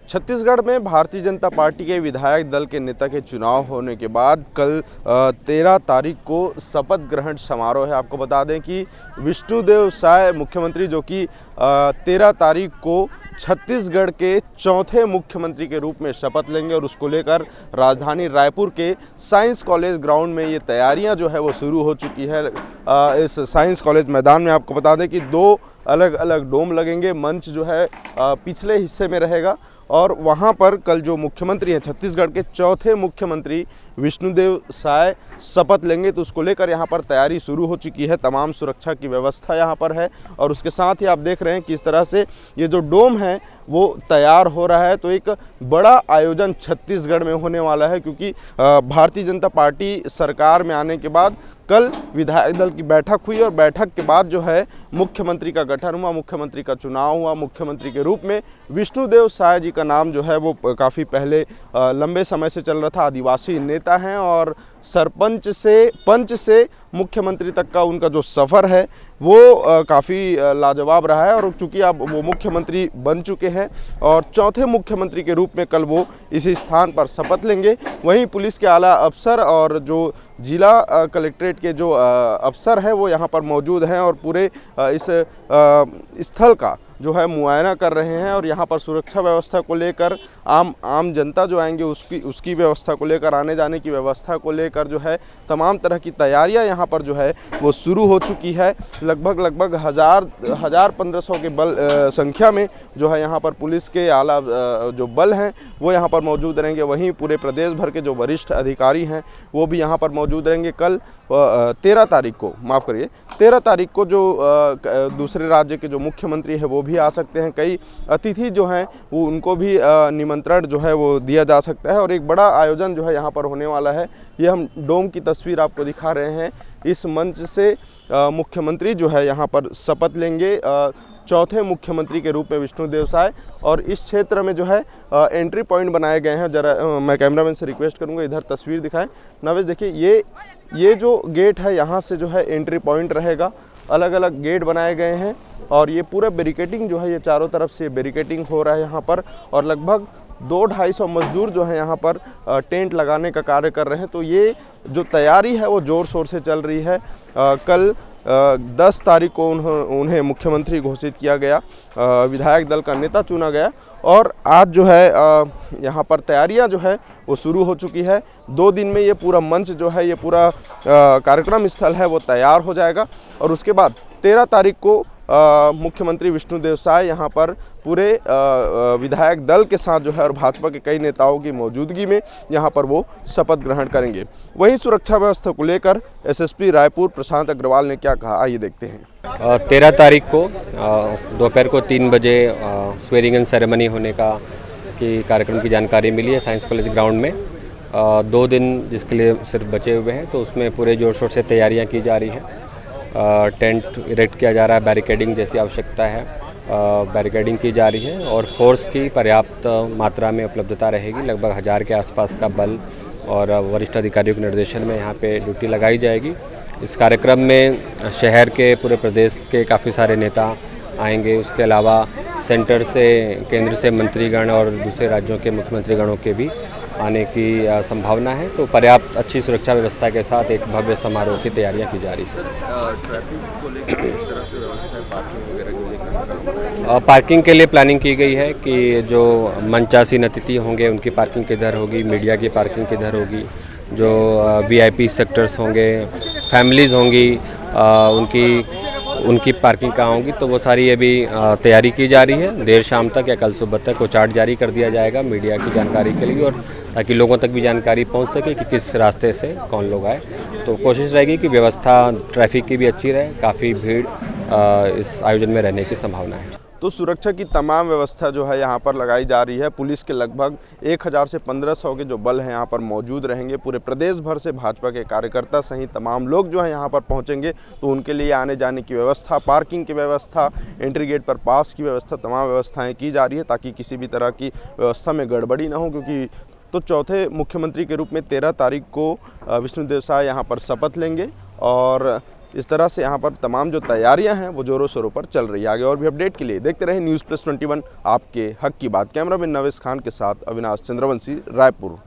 छत्तीसगढ़ में भारतीय जनता पार्टी के विधायक दल के नेता के चुनाव होने के बाद कल 13 तारीख को शपथ ग्रहण समारोह है। आपको बता दें कि विष्णुदेव साय मुख्यमंत्री जो कि 13 तारीख को छत्तीसगढ़ के चौथे मुख्यमंत्री के रूप में शपथ लेंगे और उसको लेकर राजधानी रायपुर के साइंस कॉलेज ग्राउंड में ये तैयारियां जो है वो शुरू हो चुकी है। इस साइंस कॉलेज मैदान में आपको बता दें कि 2 अलग अलग डोम लगेंगे। मंच जो है पिछले हिस्से में रहेगा और वहाँ पर कल जो मुख्यमंत्री हैं, छत्तीसगढ़ के चौथे मुख्यमंत्री विष्णुदेव साय शपथ लेंगे, तो उसको लेकर यहाँ पर तैयारी शुरू हो चुकी है। तमाम सुरक्षा की व्यवस्था यहाँ पर है और उसके साथ ही आप देख रहे हैं किस तरह से ये जो डोम है वो तैयार हो रहा है। तो एक बड़ा आयोजन छत्तीसगढ़ में होने वाला है, क्योंकि भारतीय जनता पार्टी सरकार में आने के बाद कल विधायक दल की बैठक हुई और बैठक के बाद जो है मुख्यमंत्री का गठन हुआ, मुख्यमंत्री का चुनाव हुआ। मुख्यमंत्री के रूप में विष्णुदेव साय जी का नाम जो है वो काफ़ी पहले लंबे समय से चल रहा था। आदिवासी नेता हैं और सरपंच से पंच से मुख्यमंत्री तक का उनका जो सफ़र है वो काफ़ी लाजवाब रहा है। और चूँकि अब वो मुख्यमंत्री बन चुके हैं और चौथे मुख्यमंत्री के रूप में कल वो इसी स्थान पर शपथ लेंगे। वहीं पुलिस के आला अफसर और जो जिला कलेक्ट्रेट के जो अफसर हैं वो यहाँ पर मौजूद हैं और पूरे इस स्थल का जो है मुआयना कर रहे हैं और यहाँ पर सुरक्षा व्यवस्था को लेकर आम जनता जो आएंगे उसकी व्यवस्था को लेकर, आने जाने की व्यवस्था को लेकर जो है तमाम तरह की तैयारियां यहाँ पर जो है वो शुरू हो चुकी है। लगभग 1500 के बल संख्या में जो है यहाँ पर पुलिस के आला जो बल हैं वो यहाँ पर मौजूद रहेंगे। वहीं पूरे प्रदेश भर के जो वरिष्ठ अधिकारी हैं वो भी यहाँ पर मौजूद रहेंगे। कल 13 तारीख को, माफ़ करिए, 13 तारीख को जो दूसरे राज्य के जो मुख्यमंत्री है वो भी आ सकते हैं। कई अतिथि जो हैं वो उनको भी निमंत्रण जो है वो दिया जा सकता है और एक बड़ा आयोजन जो है यहाँ पर होने वाला है। ये हम डोम की तस्वीर आपको दिखा रहे हैं। इस मंच से मुख्यमंत्री जो है यहाँ पर शपथ लेंगे चौथे मुख्यमंत्री के रूप में विष्णुदेव साय। और इस क्षेत्र में जो है एंट्री पॉइंट बनाए गए हैं। जरा मैं कैमरामैन से रिक्वेस्ट करूंगा इधर तस्वीर दिखाएं। नवेश देखिए, ये जो गेट है यहाँ से जो है एंट्री पॉइंट रहेगा। अलग अलग गेट बनाए गए हैं और ये पूरा बैरिकेडिंग जो है ये चारों तरफ से बैरिकेडिंग हो रहा है यहाँ पर। और लगभग 200-250 मजदूर जो है यहाँ पर टेंट लगाने का कार्य कर रहे हैं। तो ये जो तैयारी है वो ज़ोर शोर से चल रही है। कल 10 तारीख को उन्हें मुख्यमंत्री घोषित किया गया, विधायक दल का नेता चुना गया और आज जो है यहाँ पर तैयारियाँ जो है वो शुरू हो चुकी है। 2 दिन में ये पूरा मंच जो है, ये पूरा कार्यक्रम स्थल है वो तैयार हो जाएगा और उसके बाद 13 तारीख को मुख्यमंत्री विष्णुदेव साय यहाँ पर पूरे विधायक दल के साथ जो है और भाजपा के कई नेताओं की मौजूदगी में यहाँ पर वो शपथ ग्रहण करेंगे। वहीं सुरक्षा व्यवस्था को लेकर एसएसपी रायपुर प्रशांत अग्रवाल ने क्या कहा, आइए देखते हैं। 13 तारीख को दोपहर को 3 बजे स्वेरिंग इन सेरेमनी होने की कार्यक्रम की जानकारी मिली है साइंस कॉलेज ग्राउंड में। 2 दिन जिसके लिए सिर्फ बचे हुए हैं, तो उसमें पूरे जोर शोर से तैयारियाँ की जा रही हैं। टेंट इरेक्ट किया जा रहा है, बैरिकेडिंग जैसी आवश्यकता है बैरिकेडिंग की जा रही है और फोर्स की पर्याप्त मात्रा में उपलब्धता रहेगी। लगभग 1000 के आसपास का बल और वरिष्ठ अधिकारियों के निर्देशन में यहाँ पे ड्यूटी लगाई जाएगी। इस कार्यक्रम में शहर के, पूरे प्रदेश के काफ़ी सारे नेता आएंगे। उसके अलावा सेंटर से, केंद्र से मंत्रीगण और दूसरे राज्यों के मुख्यमंत्रीगणों के भी आने की संभावना है। तो पर्याप्त अच्छी सुरक्षा व्यवस्था के साथ एक भव्य समारोह की तैयारियां की जा रही है। ट्रैफिक को लेकर किस तरह से व्यवस्था है, पार्किंग वगैरह को लेकर? पार्किंग के लिए प्लानिंग की गई है कि जो मंचासीन अतिथि होंगे उनकी पार्किंग किधर होगी, मीडिया की पार्किंग किधर होगी, जो VIP सेक्टर्स होंगे, फैमिलीज़ होंगी, उनकी पार्किंग कहाँ होगी, तो वो सारी अभी तैयारी की जा रही है। देर शाम तक या कल सुबह तक वो चार्ट जारी कर दिया जाएगा मीडिया की जानकारी के लिए और ताकि लोगों तक भी जानकारी पहुंच सके कि किस रास्ते से कौन लोग आए। तो कोशिश रहेगी कि व्यवस्था ट्रैफिक की भी अच्छी रहे। काफ़ी भीड़ इस आयोजन में रहने की संभावना है। तो सुरक्षा की तमाम व्यवस्था जो है यहाँ पर लगाई जा रही है। पुलिस के लगभग 1000 से 1500 के जो बल हैं यहाँ पर मौजूद रहेंगे। पूरे प्रदेश भर से भाजपा के कार्यकर्ता सहित तमाम लोग जो है यहाँ पर पहुँचेंगे, तो उनके लिए आने जाने की व्यवस्था, पार्किंग की व्यवस्था, एंट्री गेट पर पास की व्यवस्था, तमाम व्यवस्थाएँ की जा रही है ताकि किसी भी तरह की व्यवस्था में गड़बड़ी ना हो। क्योंकि तो चौथे मुख्यमंत्री के रूप में 13 तारीख को विष्णुदेव साय यहाँ पर शपथ लेंगे और इस तरह से यहाँ पर तमाम जो तैयारियाँ हैं वो जोरों शोरों पर चल रही है। आगे और भी अपडेट के लिए देखते रहे न्यूज़ प्लस 21 आपके हक की बात। कैमरामैन नवेश खान के साथ अविनाश चंद्रवंशी, रायपुर।